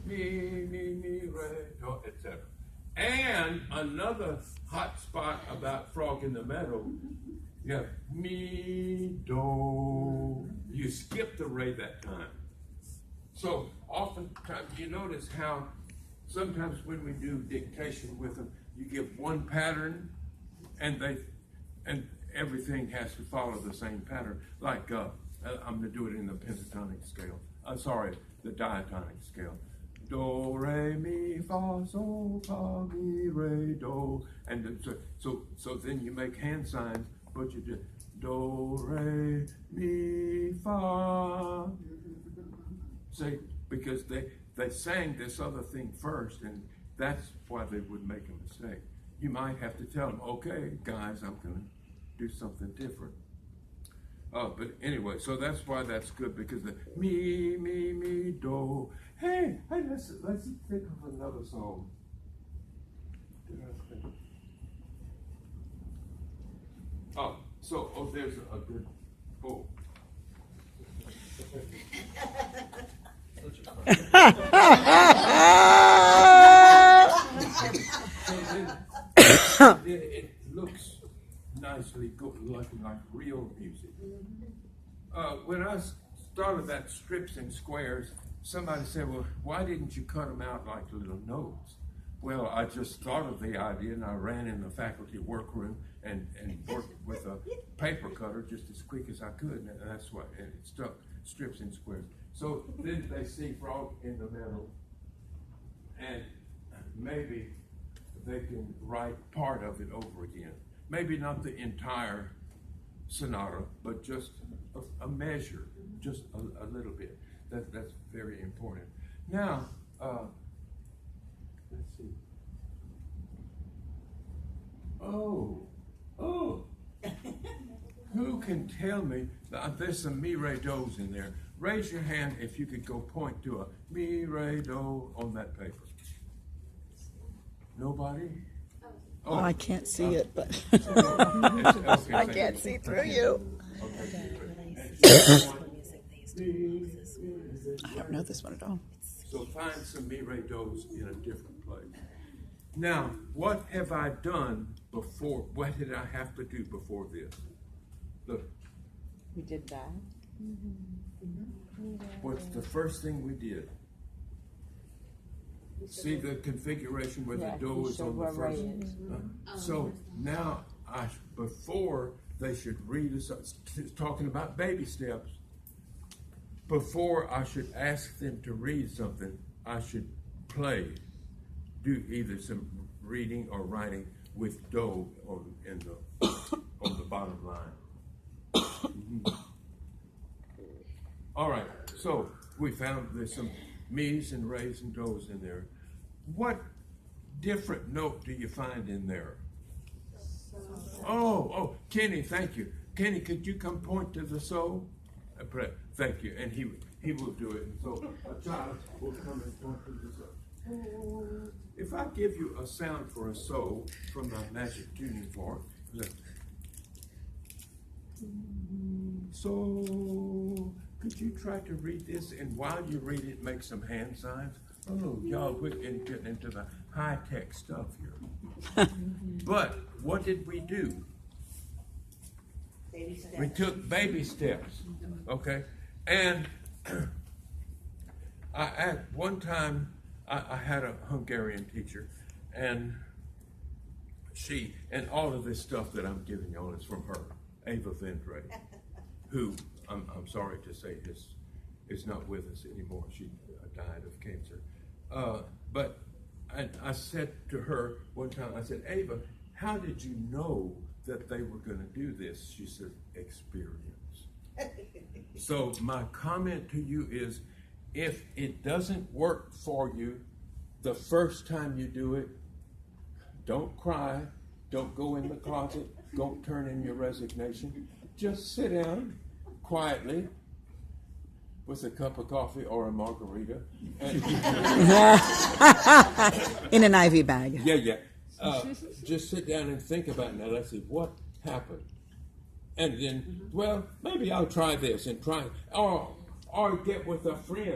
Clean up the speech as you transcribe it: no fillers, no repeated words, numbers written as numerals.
me, re, do, etc. And another hot spot about Frog in the Meadow, you have me, do. You skip the re that time. So oftentimes you notice how sometimes when we do dictation with them, you give one pattern and everything has to follow the same pattern. Like I'm going to do it in the pentatonic scale. The diatonic scale. Do, re, mi, fa, sol, fa, mi, re, do. And so then you make hand signs, but you do do, re, mi, fa. See, because they sang this other thing first, and that's why they would make a mistake. You might have to tell them, okay, guys, I'm going to do something different. But anyway, so that's why that's good, because the me, do. Hey, let's think of another song. There's a good, it looks nicely good, like real music. When I started that strips and squares, somebody said, well, why didn't you cut them out like little notes? Well, I just thought of the idea, and I ran in the faculty workroom and worked with a paper cutter just as quick as I could, and that's why, and it stuck, strips and squares. So then they see Frog in the Meadow, and maybe they can write part of it over again. Maybe not the entire sonata, but just a measure, just a little bit. That's very important. Now, let's see. Who can tell me that there's some mi, re, do's in there? Raise your hand if you could go point to a mi, re, do on that paper. Nobody? Oh, I can't see it, but okay, I can't see through you. I don't know this one at all. So find some mi, re, do's in a different place. Now, what have I done before? What did I have to do before this? Look. We did that. What's the first thing we did? See the configuration where the do is on the first. So now, before they should read us, talking about baby steps. Before I should ask them to read something, I should do either some reading or writing with do on the bottom line. All right, so we found there's some me's and re's and do's in there. What different note do you find in there? Oh, Kenny, thank you. Kenny, could you come point to the so? Thank you, and he will do it. And so a child will come and point to the so. If I give you a sound for a so from my magic tuning fork, so could you try to read this, and while you read it, make some hand signs? Oh, y'all, we're getting into the high-tech stuff here. But what did we do? Baby steps. We took baby steps, okay? And at one time, I had a Hungarian teacher, and all of this stuff that I'm giving y'all is from her, Ava Vendre, who, I'm sorry to say, is not with us anymore. She died of cancer. But I said to her one time, I said, Ava, how did you know that they were going to do this? She said, experience. So my comment to you is, if it doesn't work for you the first time you do it, don't cry, don't go in the closet, don't turn in your resignation. Just sit down quietly with a cup of coffee or a margarita. And In an IV bag. Yeah. Just sit down and think about it. Now, let's see, what happened? And then, well, maybe I'll try this and try, or get with a friend.